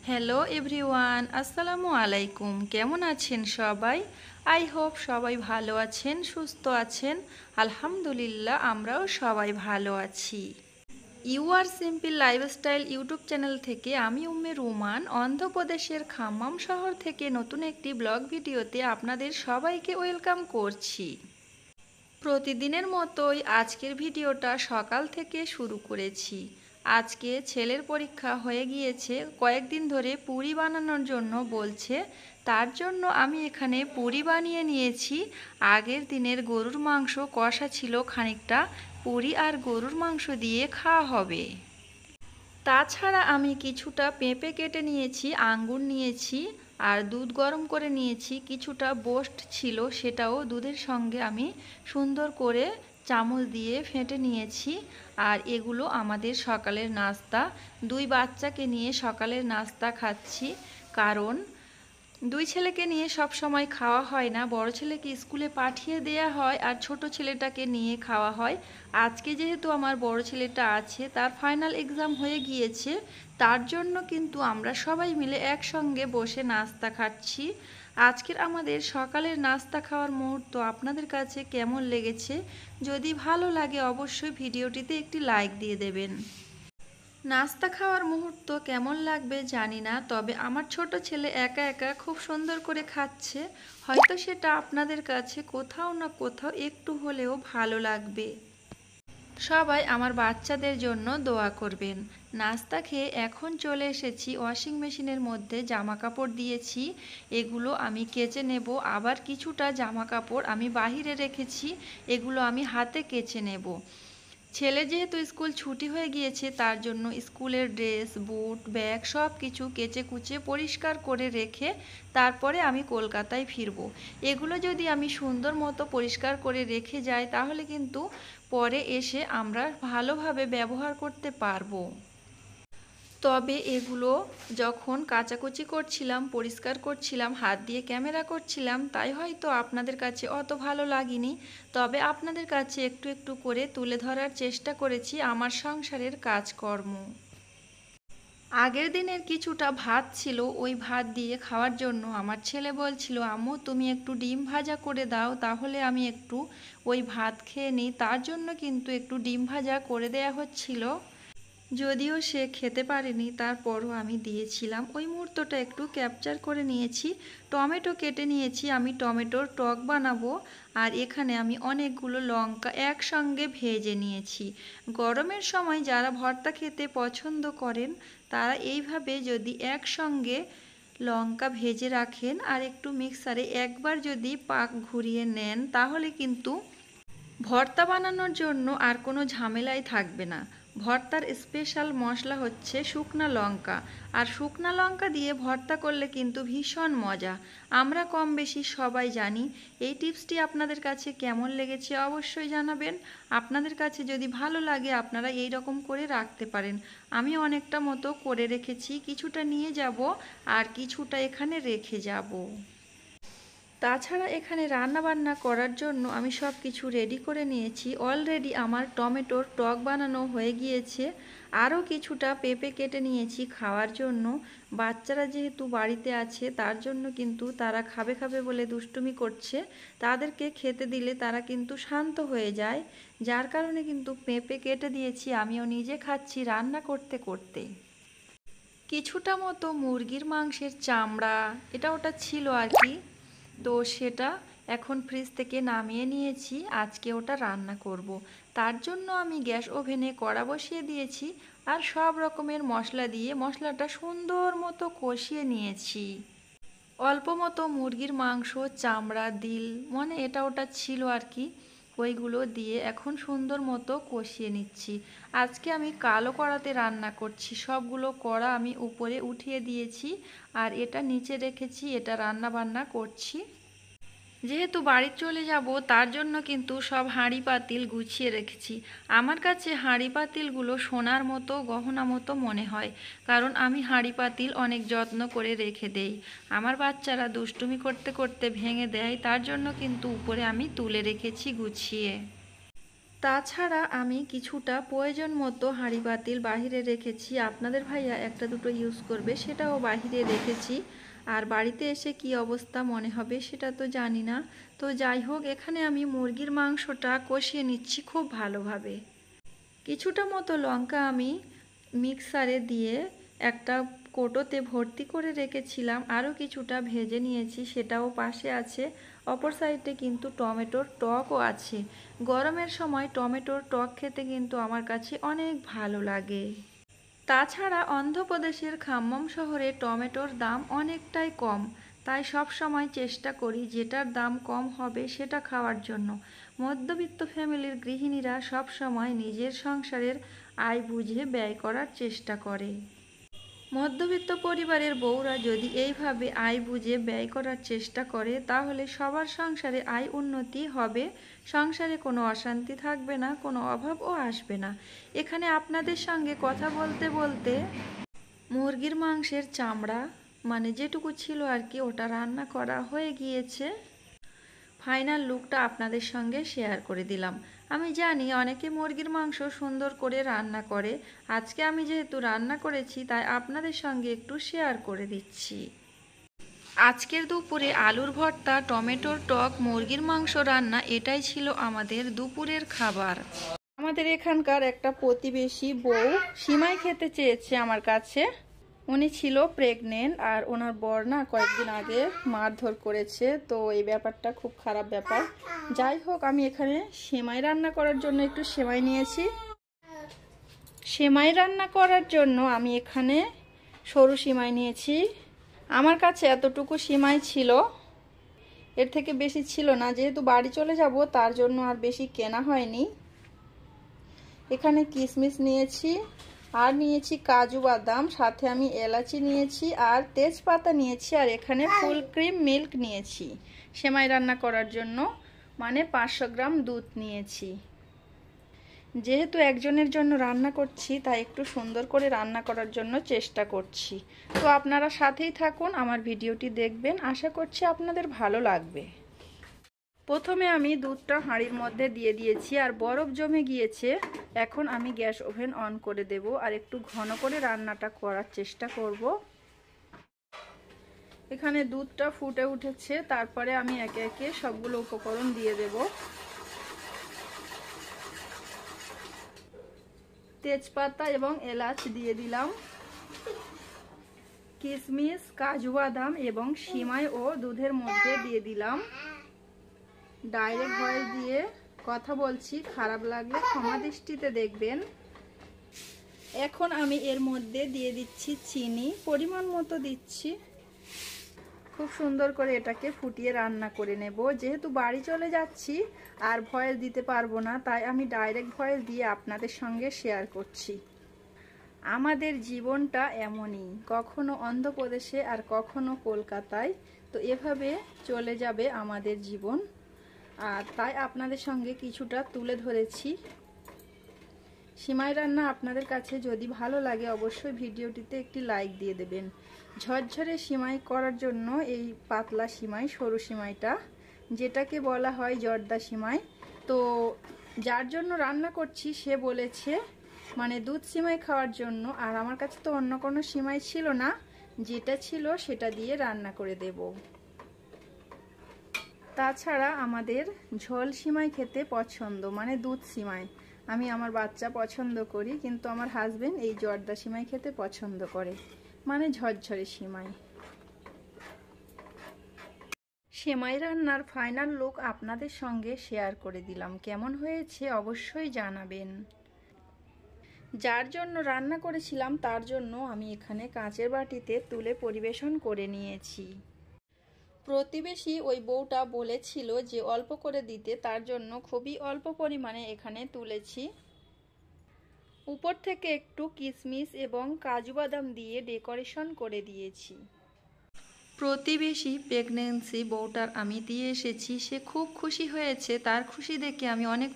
Hello everyone, আসসালামু আলাইকুম। কেমন আছেন সবাই? আই হোপ সবাই ভালো আছেন, সুস্থ আছেন। আলহামদুলিল্লাহ, আমরাও সবাই ভালো আছি। You are simple lifestyle YouTube channel থেকে আমি উম্মে রুমান অন্ধ্রপ্রদেশের খাম্মাম শহর থেকে নতুন একটি ব্লগ ভিডিওতে আপনাদের সবাইকে ওয়েলকাম করছি। প্রতিদিনের মতোই আজকের ভিডিওটা সকাল থেকে শুরু করেছি। আজকে ছেলের পরীক্ষা হয়ে গিয়েছে, কয়েকদিন ধরে পুরি বানানোর জন্য বলছে, তার জন্য আমি এখানে পুরি বানিয়ে নিয়েছি। আগের দিনের গরুর মাংস কষা ছিল খানিকটা, পুরি আর গরুর মাংস দিয়ে খাওয়া হবে। তাছাড়া আমি কিছুটা পেঁপে কেটে নিয়েছি, আঙ্গুর নিয়েছি আর দুধ গরম করে নিয়েছি। কিছুটা বোস্ট ছিল, সেটাও দুধের সঙ্গে আমি সুন্দর করে চামচ দিয়ে ফেটে নিয়েছি। আর এগুলো আমাদের সকালের নাস্তা। দুই বাচ্চাকে নিয়ে সকালের নাস্তা খাচ্ছি, কারণ দুই ছেলেকে নিয়ে সব সময় খাওয়া হয় না। বড় ছেলেকে স্কুলে পাঠিয়ে দেয়া হয় আর ছোট ছেলেটাকে নিয়ে খাওয়া হয়। আজকে যেহেতু আমার বড় ছেলেটা আছে, তার ফাইনাল এক্সাম হয়ে গিয়েছে, তার জন্য কিন্তু আমরা সবাই মিলে একসঙ্গে বসে নাস্তা খাচ্ছি। আজকের আমাদের সকালের নাস্তা খাওয়ার মুহূর্ত আপনাদের কাছে কেমন লেগেছে? যদি ভালো লাগে অবশ্যই ভিডিওটিতে একটি লাইক দিয়ে দেবেন। নাস্তা খাওয়ার মুহূর্ত কেমন লাগবে জানি না, তবে আমার ছোট ছেলে একা একা খুব সুন্দর করে খাচ্ছে। হয়তো সেটা আপনাদের কাছে কোথাও না কোথাও একটু হলেও ভালো লাগবে। সবাই আমার বাচ্চাদের জন্য দোয়া করবেন। নাস্তা খেয়ে এখন চলে এসেছি ওয়াশিং মেশিনের মধ্যে, জামা কাপড় দিয়েছি, এগুলো আমি কেচে নেব। আবার কিছুটা জামা কাপড় আমি বাহিরে রেখেছি, এগুলো আমি হাতে কেচে নেব। ছেলে যেহেতু স্কুল ছুটি হয়ে গিয়েছে, তার জন্য স্কুলের ড্রেস, বুট, ব্যাগ সব কিছু কেচে কুচে পরিষ্কার করে রেখে তারপরে আমি কলকাতায় ফিরব। এগুলো যদি আমি সুন্দর মতো পরিষ্কার করে রেখে যাই, তাহলে কিন্তু পরে এসে আমরা ভালোভাবে ব্যবহার করতে পারবো। তবে এগুলো যখন কাচাকুচি করছিলাম, পরিষ্কার করছিলাম, হাত দিয়ে ক্যামেরা করছিলাম, তাই হয়তো আপনাদের কাছে অত ভালো লাগেনি। তবে আপনাদের কাছে একটু একটু করে তুলে ধরার চেষ্টা করেছি আমার সংসারের কাজকর্ম। আগের দিনের কিছুটা ভাত ছিল, ওই ভাত দিয়ে খাওয়ার জন্য আমার ছেলে বলছিল, আম্মু তুমি একটু ডিম ভাজা করে দাও, তাহলে আমি একটু ওই ভাত খেয়ে নিই। তার জন্য কিন্তু একটু ডিম ভাজা করে দেয়া হচ্ছিল। যদিও সে খেতে পারেনি, তারপরও আমি দিয়েছিলাম। ওই মুহূর্তটা একটু ক্যাপচার করে নিয়েছি। টমেটো কেটে নিয়েছি, আমি টমেটোর টক বানাবো। আর এখানে আমি অনেকগুলো লঙ্কা একসঙ্গে ভেজে নিয়েছি। গরমের সময় যারা ভর্তা খেতে পছন্দ করেন, তারা এইভাবে যদি একসঙ্গে লঙ্কা ভেজে রাখেন আর একটু মিক্সারে একবার যদি পাক ঘুরিয়ে নেন, তাহলে কিন্তু ভর্তা বানানোর জন্য আর কোনো ঝামেলাই থাকবে না। ভর্তার স্পেশাল মশলা হচ্ছে শুকনা লঙ্কা, আর শুকনা লঙ্কা দিয়ে ভর্তা করলে কিন্তু ভীষণ মজা। আমরা কম বেশি সবাই জানি। এই টিপসটি আপনাদের কাছে কেমন লেগেছে অবশ্যই জানাবেন। আপনাদের কাছে যদি ভালো লাগে আপনারা এই রকম করে রাখতে পারেন। আমি অনেকটা মতো করে রেখেছি, কিছুটা নিয়ে যাব আর কিছুটা এখানে রেখে যাব। তাছাড়া এখানে রান্না বান্না করার জন্য আমি সব কিছু রেডি করে নিয়েছি। অলরেডি আমার টমেটোর টক বানানো হয়ে গিয়েছে। আরও কিছুটা পেঁপে কেটে নিয়েছি খাওয়ার জন্য। বাচ্চারা যেহেতু বাড়িতে আছে, তার জন্য কিন্তু তারা খাবে খাবে বলে দুষ্টুমি করছে। তাদেরকে খেতে দিলে তারা কিন্তু শান্ত হয়ে যায়, যার কারণে কিন্তু পেঁপে কেটে দিয়েছি। আমিও নিজে খাচ্ছি রান্না করতে করতে। কিছুটা মতো মুরগির মাংসের চামড়া এটা ওটা ছিল আর কি, তো সেটা এখন ফ্রিজ থেকে নামিয়ে নিয়েছি। আজকে ওটা রান্না করব। তার জন্য আমি গ্যাস ওভেনে কড়া বসিয়ে দিয়েছি আর সব রকমের মশলা দিয়ে মশলাটা সুন্দর মতো কষিয়ে নিয়েছি। অল্প মতো মুরগির মাংস, চামড়া, দিল মানে এটা ওটা ছিল আর কি, ওইগুলো দিয়ে এখন সুন্দর মতো কষিয়ে নিচ্ছি। আজকে আমি কালো কড়াতে রান্না করছি, সবগুলো কড়া আমি উপরে উঠিয়ে দিয়েছি আর এটা নিচে রেখেছি, এটা রান্না বান্না করছি। যেহেতু বাড়ি চলে যাব, তার জন্য কিন্তু সব হাঁড়ি পাতিল গুছিয়ে রেখেছি। আমার কাছে হাঁড়ি পাতিলগুলো সোনার মতো গহনা মতো মনে হয়, কারণ আমি হাঁড়ি পাতিল অনেক যত্ন করে রেখে দেই। আমার বাচ্চারা দুষ্টুমি করতে করতে ভেঙে দেয়, তার জন্য কিন্তু উপরে আমি তুলে রেখেছি গুছিয়ে। তাছাড়া আমি কিছুটা প্রয়োজন মতো হাঁড়ি পাতিল বাহিরে রেখেছি, আপনাদের ভাইয়া একটা দুটো ইউজ করবে, সেটাও বাহিরে রেখেছি। আর বাড়িতে এসে কি অবস্থা মনে হবে সেটা তো জানি না। তো যাই হোক, এখানে আমি মুরগির মাংসটা কষিয়ে নিচ্ছি খুব ভালোভাবে। কিছুটা মতো লঙ্কা আমি মিক্সারে দিয়ে একটা কোটোতে ভর্তি করে রেখেছিলাম, আরও কিছুটা ভেজে নিয়েছি, সেটাও পাশে আছে। অপর সাইডে কিন্তু টমেটোর টকও আছে। গরমের সময় টমেটোর টক খেতে কিন্তু আমার কাছে অনেক ভালো লাগে। তাছাড়া অন্ধ্রপ্রদেশের খাম্মাম শহরে টমেটোর দাম অনেকটাই কম, তাই সব সময় চেষ্টা করি যেটার দাম কম হবে সেটা খাওয়ার জন্য। মধ্যবিত্ত ফ্যামিলির গৃহিণীরা সব সময় নিজের সংসারের আয় বুঝে ব্যয় করার চেষ্টা করে। মধ্যবিত্ত পরিবারের বউরা যদি এইভাবে আয় বুঝে ব্যয় করার চেষ্টা করে তাহলে সবার সংসারে আয় উন্নতি হবে, সংসারে কোনো অশান্তি থাকবে না, কোনো অভাবও আসবে না। এখানে আপনাদের সঙ্গে কথা বলতে বলতে মুরগির মাংসের চামড়া মানে যেটুকু ছিল আর কি ওটা রান্না করা হয়ে গিয়েছে। ফাইনাল লুকটা আপনাদের সঙ্গে শেয়ার করে দিলাম। আমি জানি অনেকে মুরগির মাংস সুন্দর করে রান্না করে, আজকে আমি যেহেতু রান্না করেছি তাই আপনাদের সঙ্গে একটু শেয়ার করে দিচ্ছি। আজকের দুপুরে আলুর ভর্তা, টমেটোর টক, মুরগির মাংস রান্না, এটাই ছিল আমাদের দুপুরের খাবার। আমাদের এখানকার একটা প্রতিবেশী বউ সিমাই খেতে চেয়েছে আমার কাছে। উনি ছিল প্রেগনেন্ট আর ওনার বর না কয়েকদিন আগে মারধর করেছে, তো এই ব্যাপারটা খুব খারাপ ব্যাপার। যাই হোক, আমি এখানে সেমাই রান্না করার জন্য একটু সেমাই নিয়েছি। সেমাই রান্না করার জন্য আমি এখানে সরু সিমাই নিয়েছি। আমার কাছে এতটুকু সিমাই ছিল, এর থেকে বেশি ছিল না, যেহেতু বাড়ি চলে যাব তার জন্য আর বেশি কেনা হয়নি। এখানে কিশমিশ নিয়েছি আর নিয়েছি কাজু বাদাম, সাথে আমি এলাচি নিয়েছি আর তেজপাতা নিয়েছি, আর এখানে ফুল ক্রিম মিল্ক নিয়েছি সেমাই রান্না করার জন্য, মানে 500 গ্রাম দুধ নিয়েছি। যেহেতু একজনের জন্য রান্না করছি তাই একটু সুন্দর করে রান্না করার জন্য চেষ্টা করছি। তো আপনারা সাথেই থাকুন, আমার ভিডিওটি দেখবেন, আশা করছি আপনাদের ভালো লাগবে। প্রথমে আমি দুধটা হাঁড়ির মধ্যে দিয়ে দিয়েছি আর বরফ জমে গিয়েছে। এখন আমি গ্যাস ওভেন অন করে দেব আর একটু ঘন করে রান্নাটা করার চেষ্টা করব। এখানে দুধটা ফুটে উঠেছে, তারপরে আমি একে একে সবগুলো উপকরণ দিয়ে দেব। তেজপাতা এবং এলাচ দিয়ে দিলাম, কিশমিশ, কাজু বাদাম এবং সিমাই ও দুধের মধ্যে দিয়ে দিলাম। ডাইরেক্ট ভয়েস দিয়ে কথা বলছি, খারাপ লাগলে ক্ষমা দৃষ্টিতে দেখবেন। এখন আমি এর মধ্যে দিয়ে দিচ্ছি চিনি, পরিমাণ মতো দিচ্ছি। খুব সুন্দর করে এটাকে ফুটিয়ে রান্না করে নেব। যেহেতু বাড়ি চলে যাচ্ছি আর ভয়েস দিতে পারবো না, তাই আমি ডাইরেক্ট ভয়েস দিয়ে আপনাদের সঙ্গে শেয়ার করছি। আমাদের জীবনটা এমনই, কখনো অন্ধ্রপ্রদেশে আর কখনো কলকাতায়, তো এভাবে চলে যাবে আমাদের জীবন, আর তাই আপনাদের সঙ্গে কিছুটা তুলে ধরেছি। সিমাই রান্না আপনাদের কাছে যদি ভালো লাগে অবশ্যই ভিডিওটিতে একটি লাইক দিয়ে দেবেন। ঝরঝরে সিমাই করার জন্য এই পাতলা সিমাই, সরু সিমাইটা যেটাকে বলা হয় জর্দা সিমাই, তো যার জন্য রান্না করছি সে বলেছে মানে দুধ সিমাই খাওয়ার জন্য, আর আমার কাছে তো অন্য কোনো সিমাই ছিল না, যেটা ছিল সেটা দিয়ে রান্না করে দেব। তাছাড়া আমাদের ঝোল সিমাই খেতে পছন্দ, মানে দুধ সিমাই আমি আমার বাচ্চা পছন্দ করি, কিন্তু আমার হাজবেন্ড এই জর্দা সিমাই খেতে পছন্দ করে, মানে ঝরঝরে সিমাই। সেমাই রান্নার ফাইনাল লুক আপনাদের সঙ্গে শেয়ার করে দিলাম, কেমন হয়েছে অবশ্যই জানাবেন। যার জন্য রান্না করেছিলাম তার জন্য আমি এখানে কাঁচের বাটিতে তুলে পরিবেশন করে নিয়েছি। প্রতিবেশী ওই বউটা বলেছিল যে অল্প করে দিতে, তার জন্য খুবই অল্প পরিমাণে এখানে তুলেছি। উপর থেকে একটু কিশমিশ এবং কাজু বাদাম দিয়ে ডেকোরেশন করে দিয়েছি। প্রতিবেশী প্রেগনেন্সি বউটার আমি দিয়ে এসেছি, সে খুব খুশি হয়েছে, তার খুশি দেখে আমি অনেক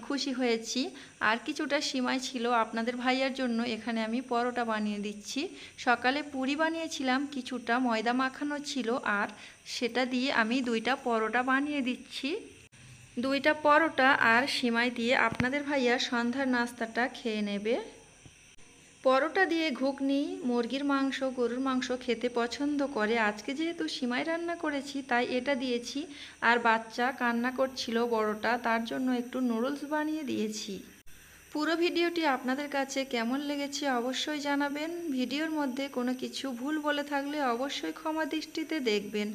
খুশি হয়েছি। আর কিছুটা সিমাই ছিল আপনাদের ভাইয়ার জন্য, এখানে আমি পরোটা বানিয়ে দিচ্ছি। সকালে পুরি বানিয়েছিলাম, কিছুটা ময়দা মাখানো ছিল আর সেটা দিয়ে আমি 2টা পরোটা বানিয়ে দিচ্ছি। 2টা পরোটা আর সিমাই দিয়ে আপনাদের ভাইয়া সন্ধ্যার নাস্তাটা খেয়ে নেবে। পরোটা দিয়ে ঘুগনি, মুরগির মাংস, গরুর মাংস খেতে পছন্দ করে। আজকে যেহেতু সিমাই রান্না করেছি তাই এটা দিয়েছি। আর বাচ্চা কান্না করছিল বড়টা, তার জন্য একটু নুডলস বানিয়ে দিয়েছি। পুরো ভিডিওটি আপনাদের কাছে কেমন লেগেছে অবশ্যই জানাবেন। ভিডিওর মধ্যে কোনো কিছু ভুল বলে থাকলে অবশ্যই ক্ষমা দৃষ্টিতে দেখবেন।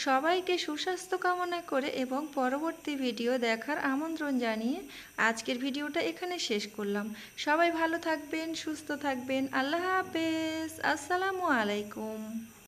সবাইকে সুস্বাস্থ্য কামনা করে এবং পরবর্তী ভিডিও দেখার আমন্ত্রণ জানিয়ে আজকের ভিডিওটা এখানে শেষ করলাম। সবাই ভালো থাকবেন, সুস্থ থাকবেন। আল্লাহ হাফেজ। আসসালামু আলাইকুম।